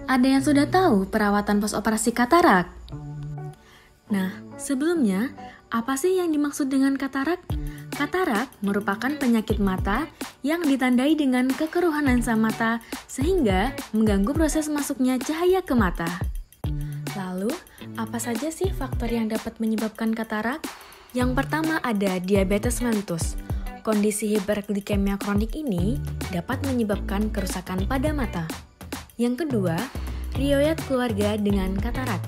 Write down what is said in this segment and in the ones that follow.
Ada yang sudah tahu perawatan post-operasi katarak? Nah, sebelumnya, apa sih yang dimaksud dengan katarak? Katarak merupakan penyakit mata yang ditandai dengan kekeruhan lensa mata sehingga mengganggu proses masuknya cahaya ke mata. Lalu, apa saja sih faktor yang dapat menyebabkan katarak? Yang pertama ada diabetes mellitus. Kondisi hiperglikemia kronik ini dapat menyebabkan kerusakan pada mata. Yang kedua, riwayat keluarga dengan katarak.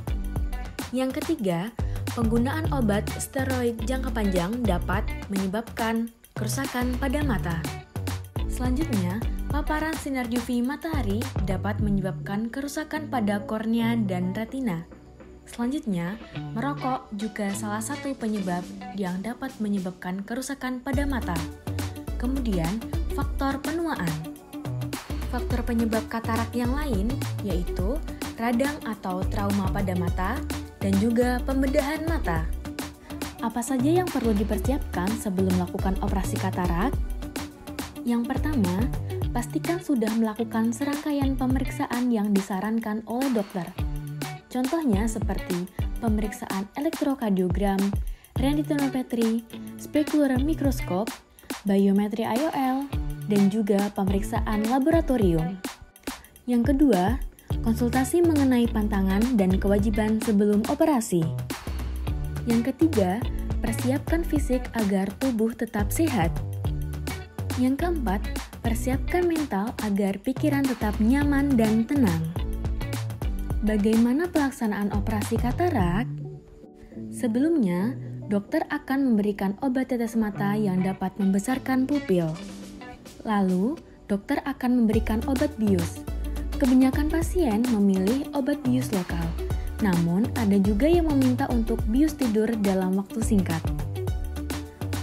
Yang ketiga, penggunaan obat steroid jangka panjang dapat menyebabkan kerusakan pada mata. Selanjutnya, paparan sinar UV matahari dapat menyebabkan kerusakan pada kornea dan retina. Selanjutnya, merokok juga salah satu penyebab yang dapat menyebabkan kerusakan pada mata. Kemudian, faktor penuaan. Faktor penyebab katarak yang lain yaitu radang atau trauma pada mata dan juga pembedahan mata. Apa saja yang perlu dipersiapkan sebelum melakukan operasi katarak? Yang pertama, pastikan sudah melakukan serangkaian pemeriksaan yang disarankan oleh dokter. Contohnya seperti pemeriksaan elektrokardiogram, retinometri, specular mikroskop, biometri IOL, dan juga pemeriksaan laboratorium. Yang kedua, konsultasi mengenai pantangan dan kewajiban sebelum operasi. Yang ketiga, persiapkan fisik agar tubuh tetap sehat. Yang keempat, persiapkan mental agar pikiran tetap nyaman dan tenang. Bagaimana pelaksanaan operasi katarak? Sebelumnya, dokter akan memberikan obat tetes mata yang dapat membesarkan pupil. Lalu, dokter akan memberikan obat bius. Kebanyakan pasien memilih obat bius lokal, namun ada juga yang meminta untuk bius tidur dalam waktu singkat.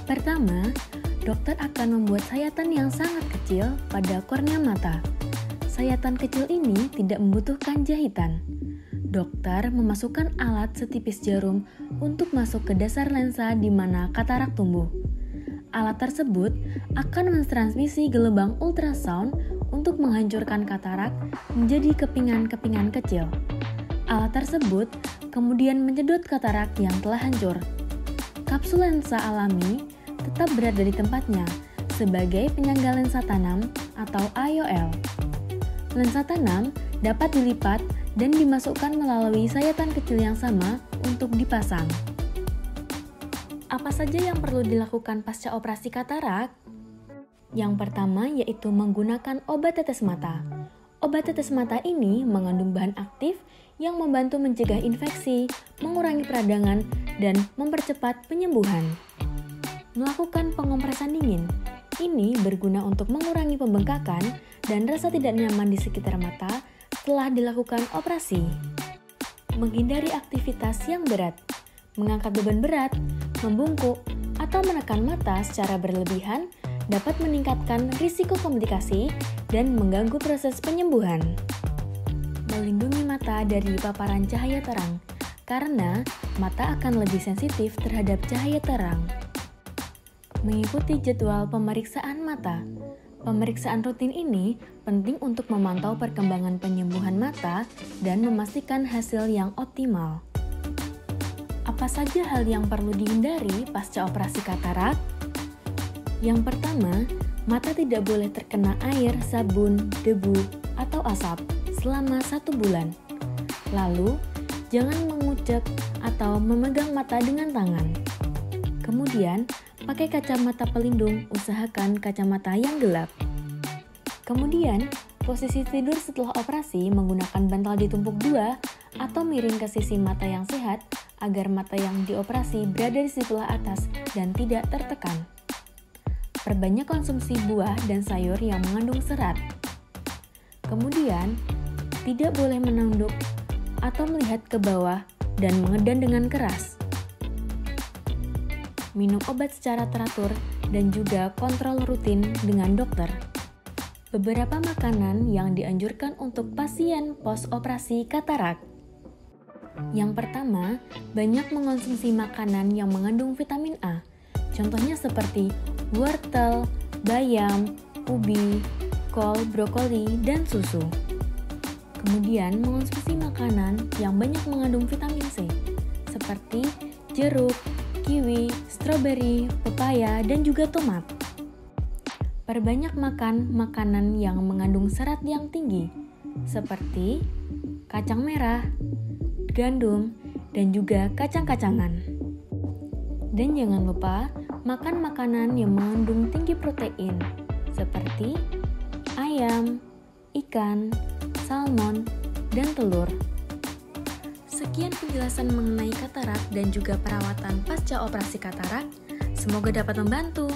Pertama, dokter akan membuat sayatan yang sangat kecil pada kornea mata. Sayatan kecil ini tidak membutuhkan jahitan. Dokter memasukkan alat setipis jarum untuk masuk ke dasar lensa di mana katarak tumbuh. Alat tersebut akan mentransmisi gelombang ultrasound untuk menghancurkan katarak menjadi kepingan-kepingan kecil. Alat tersebut kemudian menyedot katarak yang telah hancur. Kapsul lensa alami tetap berada di tempatnya sebagai penyangga lensa tanam atau IOL. Lensa tanam dapat dilipat dan dimasukkan melalui sayatan kecil yang sama untuk dipasang. Apa saja yang perlu dilakukan pasca operasi katarak? Yang pertama yaitu menggunakan obat tetes mata. Obat tetes mata ini mengandung bahan aktif yang membantu mencegah infeksi, mengurangi peradangan, dan mempercepat penyembuhan. Melakukan pengompresan dingin. Ini berguna untuk mengurangi pembengkakan dan rasa tidak nyaman di sekitar mata setelah dilakukan operasi. Menghindari aktivitas yang berat. Mengangkat beban berat, membungkuk, atau menekan mata secara berlebihan dapat meningkatkan risiko komplikasi dan mengganggu proses penyembuhan. Melindungi mata dari paparan cahaya terang, karena mata akan lebih sensitif terhadap cahaya terang. Mengikuti jadwal pemeriksaan mata. Pemeriksaan rutin ini penting untuk memantau perkembangan penyembuhan mata dan memastikan hasil yang optimal. Apa saja hal yang perlu dihindari pasca operasi katarak? Yang pertama, mata tidak boleh terkena air, sabun, debu, atau asap selama 1 bulan. Lalu, jangan mengucek atau memegang mata dengan tangan. Kemudian, pakai kacamata pelindung, usahakan kacamata yang gelap. Kemudian, posisi tidur setelah operasi menggunakan bantal ditumpuk 2 atau miring ke sisi mata yang sehat agar mata yang dioperasi berada di sebelah atas dan tidak tertekan. Perbanyak konsumsi buah dan sayur yang mengandung serat. Kemudian, tidak boleh menunduk atau melihat ke bawah dan mengedan dengan keras. Minum obat secara teratur dan juga kontrol rutin dengan dokter. Beberapa makanan yang dianjurkan untuk pasien post-operasi katarak. Yang pertama, banyak mengonsumsi makanan yang mengandung vitamin A. Contohnya seperti wortel, bayam, ubi, kol, brokoli, dan susu. Kemudian mengonsumsi makanan yang banyak mengandung vitamin C, seperti jeruk, kiwi, stroberi, pepaya, dan juga tomat. Perbanyak makan makanan yang mengandung serat yang tinggi, seperti kacang merah, gandum, dan juga kacang-kacangan. Dan jangan lupa makan makanan yang mengandung tinggi protein, seperti ayam, ikan, salmon, dan telur. Sekian penjelasan mengenai katarak dan juga perawatan pasca operasi katarak. Semoga dapat membantu.